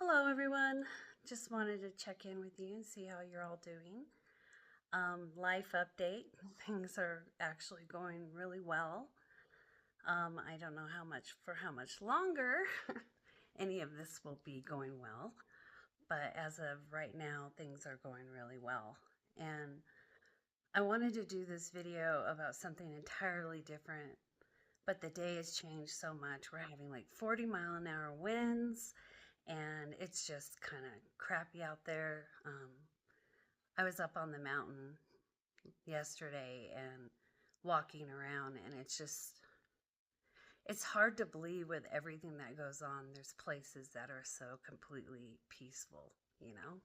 Hello, everyone. Just wanted to check in with you and see how you're all doing. Life update. Things are actually going really well. I don't know how much longer any of this will be going well, but as of right now, things are going really well. And I wanted to do this video about something entirely different, but the day has changed so much. We're having like 40-mile-an-hour winds and it's just kind of crappy out there. I was up on the mountain yesterday and walking around, and it's hard to believe with everything that goes on. There's places that are so completely peaceful, you know?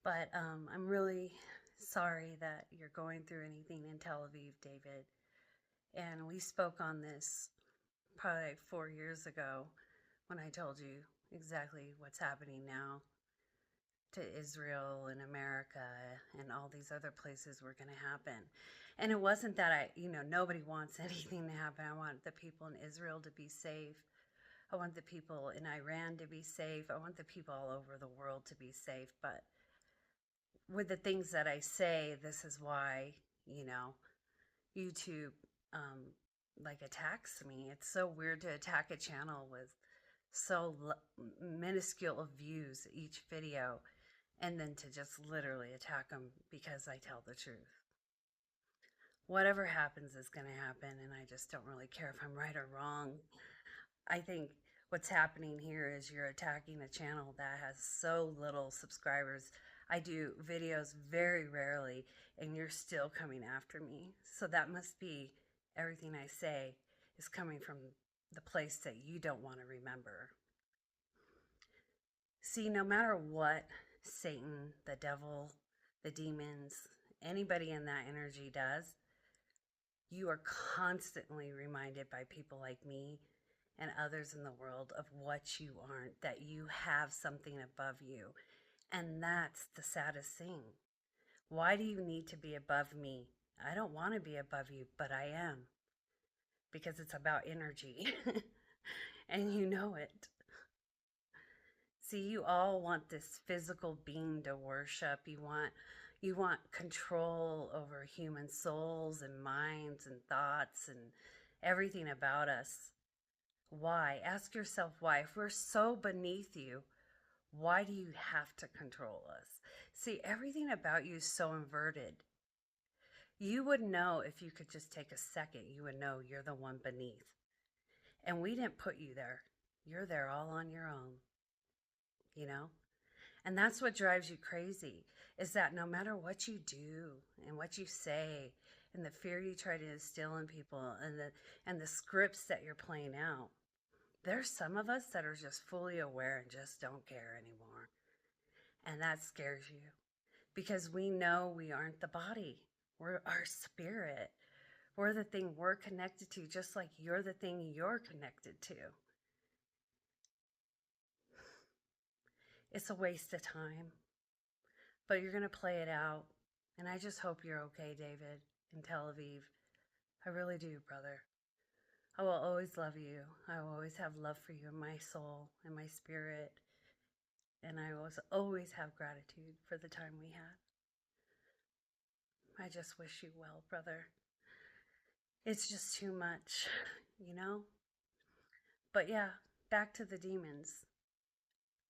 But I'm really sorry that you're going through anything in Tel Aviv, David. And we spoke on this probably like 4 years ago when I told you exactly what's happening now to Israel and America and all these other places were going to happen. And it wasn't that nobody wants anything to happen. I want the people in Israel to be safe. I want the people in Iran to be safe. I want the people all over the world to be safe. But with the things that I say, this is why, YouTube like attacks me. It's so weird to attack a channel with so minuscule of views each video and then to just literally attack them because I tell the truth. Whatever happens is going to happen, and I just don't really care if I'm right or wrong. I think what's happening here is you're attacking a channel that has so little subscribers. I do videos very rarely, and you're still coming after me. So that must be everything I say is coming from the place that you don't want to remember. See, no matter what Satan, the devil, the demons, anybody in that energy does, you are constantly reminded by people like me and others in the world of what you aren't, that you have something above you. And that's the saddest thing. Why do you need to be above me? I don't want to be above you, but I am. Because it's about energy. And you know it. See, you all want this physical being to worship. You want control over human souls and minds and thoughts and everything about us. Why? Ask yourself why. If we're so beneath you, why do you have to control us? See, everything about you is so inverted. You would know if you could just take a second, you would know you're the one beneath. And we didn't put you there. You're there all on your own. And that's what drives you crazy, is that no matter what you do and what you say and the fear you try to instill in people and the scripts that you're playing out, there's some of us that are just fully aware and just don't care anymore. And that scares you because we know we aren't the body. We're our spirit. We're the thing we're connected to, just like you're the thing you're connected to. It's a waste of time, but you're going to play it out. And I just hope you're okay, David, in Tel Aviv. I really do, brother. I will always love you. I will always have love for you in my soul and my spirit. And I will always have gratitude for the time we had. I just wish you well, brother. It's just too much, But yeah, back to the demons.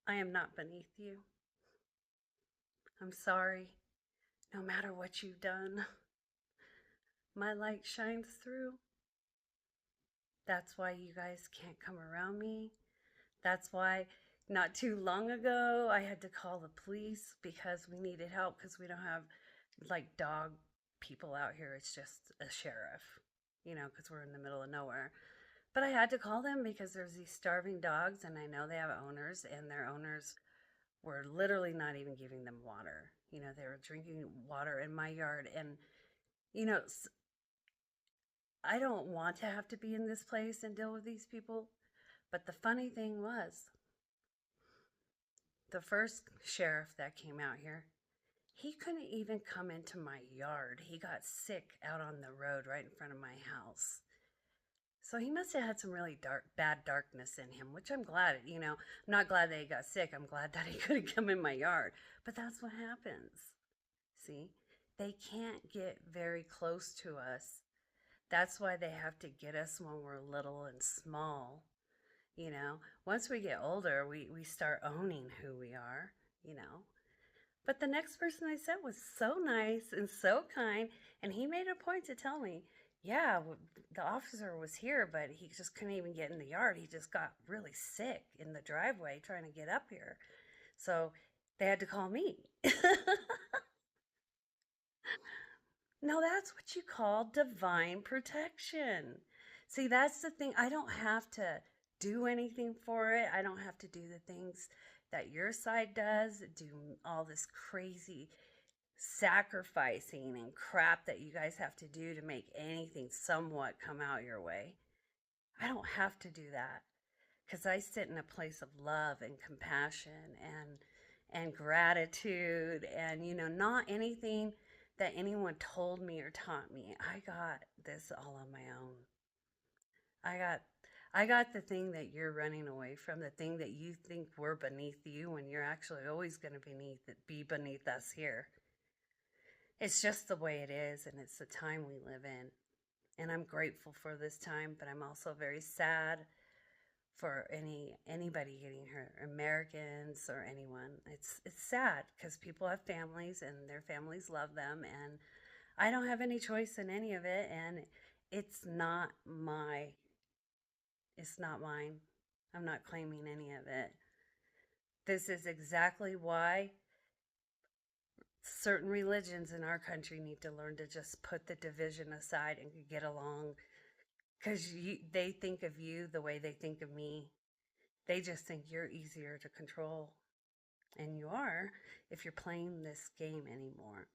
I am not beneath you. I'm sorry, no matter what you've done. My light shines through. That's why you guys can't come around me. That's why not too long ago I had to call the police because we needed help because we don't have like dog people out here. It's just a sheriff, because we're in the middle of nowhere. But I had to call them because there's these starving dogs, and I know they have owners, and their owners were literally not even giving them water. They were drinking water in my yard. And, I don't want to have to be in this place and deal with these people. But the funny thing was, the first sheriff that came out here, he couldn't even come into my yard. He got sick out on the road right in front of my house. So he must have had some really bad darkness in him, which I'm glad, I'm not glad that he got sick. I'm glad that he could have come in my yard. But that's what happens. See? They can't get very close to us. That's why they have to get us when we're little and small. Once we get older, we start owning who we are, you know. But the next person I sent was so nice and so kind, and he made a point to tell me, yeah, the officer was here, but he just couldn't even get in the yard. He just got really sick in the driveway trying to get up here. So they had to call me. No, that's what you call divine protection. See, that's the thing. I don't have to do anything for it. I don't have to do the things that your side does, do all this crazy sacrificing and crap that you guys have to do to make anything somewhat come out your way. I don't have to do that because I sit in a place of love and compassion and gratitude and not anything that anyone told me or taught me. I got this all on my own. I got I got the thing that you're running away from, the thing that you think we're beneath you when you're actually always going to be beneath us here. It's just the way it is, and it's the time we live in. And I'm grateful for this time, but I'm also very sad for anybody getting hurt, Americans or anyone. It's sad because people have families and their families love them, and I don't have any choice in any of it, and it's not my it's not mine. I'm not claiming any of it. This is exactly why certain religions in our country need to learn to just put the division aside and get along because they think of you the way they think of me. They just think you're easier to control. And you are if you're playing this game anymore.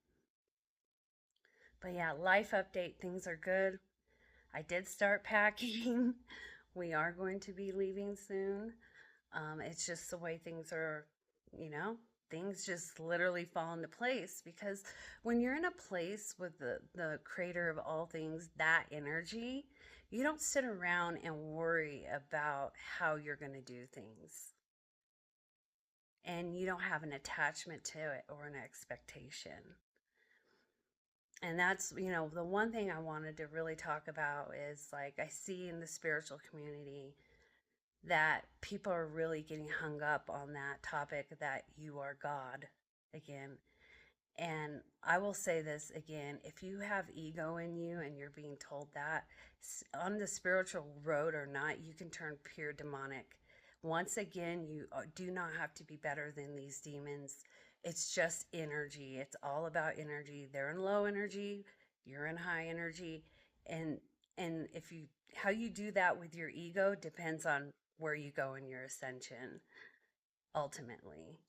But yeah, life update, things are good. I did start packing. We are going to be leaving soon. It's just the way things are, you know, things just literally fall into place because when you're in a place with the creator of all things, that energy, you don't sit around and worry about how you're going to do things. And you don't have an attachment to it or an expectation. And that's, the one thing I wanted to really talk about is like I see in the spiritual community that people are really getting hung up on that topic that you are God again. And I will say this again, if you have ego in you and you're being told that on the spiritual road or not, you can turn pure demonic. Once again, you do not have to be better than these demons. It's just energy. It's all about energy. They're in low energy, you're in high energy. And if you how you do that with your ego depends on where you go in your ascension ultimately.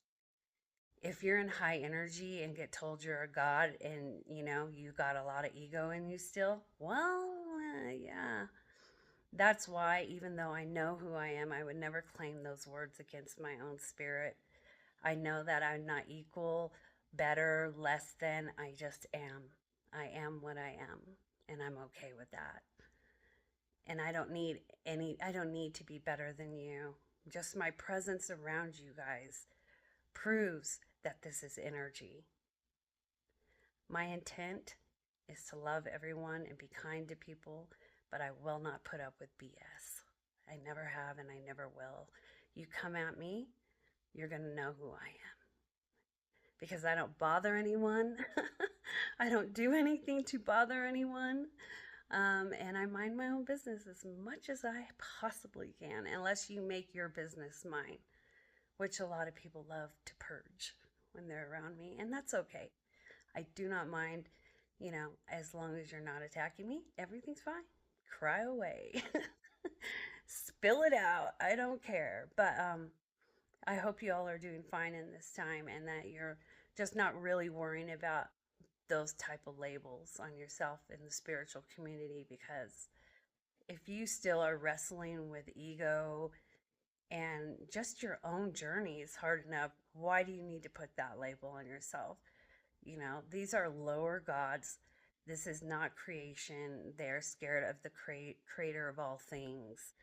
If you're in high energy and get told you're a god and you got a lot of ego in you still, well, yeah. That's why, even though I know who I am, I would never claim those words against my own spirit. I know that I'm not equal, better, less than. I just am. I am what I am, and I'm okay with that. And I don't need to be better than you. Just my presence around you guys proves that this is energy. My intent is to love everyone and be kind to people, but I will not put up with BS. I never have and I never will. You come at me, you're going to know who I am. Because I don't bother anyone. I don't do anything to bother anyone. And I mind my own business as much as I possibly can, unless you make your business mine, which a lot of people love to purge when they're around me, and that's okay. I do not mind, as long as you're not attacking me, everything's fine. Cry away. Spill it out. I don't care. But I hope you all are doing fine in this time and that you're just not really worrying about those type of labels on yourself in the spiritual community, because if you still are wrestling with ego and just your own journey is hard enough, why do you need to put that label on yourself? These are lower gods. This is not creation. They're scared of the creator of all things,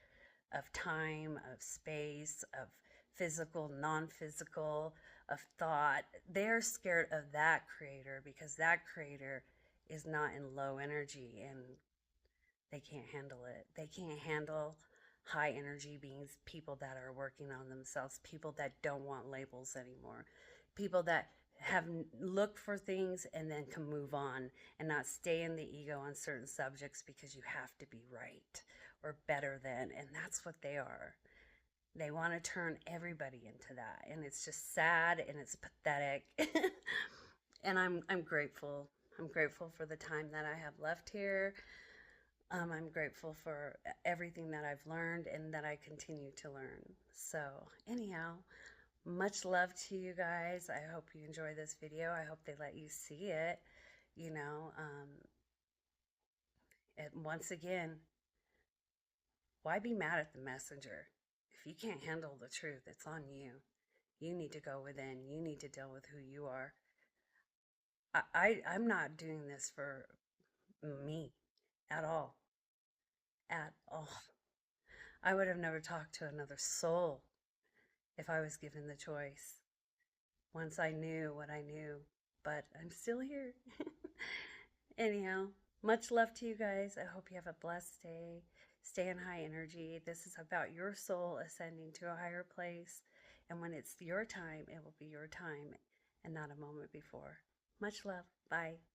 of time, of space, of physical, non physical, of thought. They're scared of that creator because that creator is not in low energy and they can't handle it. They can't handle high energy beings, people that are working on themselves, people that don't want labels anymore, people that have looked for things and then can move on and not stay in the ego on certain subjects because you have to be right or better than. And that's what they are. They want to turn everybody into that. And it's just sad and it's pathetic. And I'm grateful. I'm grateful for the time that I have left here. I'm grateful for everything that I've learned and that I continue to learn. So, anyhow, much love to you guys. I hope you enjoy this video. I hope they let you see it. You know, and once again, why be mad at the messenger? If you can't handle the truth, it's on you. You need to go within. You need to deal with who you are. I'm not doing this for me at all. At all. I would have never talked to another soul if I was given the choice. Once I knew what I knew, but I'm still here. Anyhow, much love to you guys. I hope you have a blessed day. Stay in high energy. This is about your soul ascending to a higher place. And when it's your time, it will be your time and not a moment before. Much love. Bye.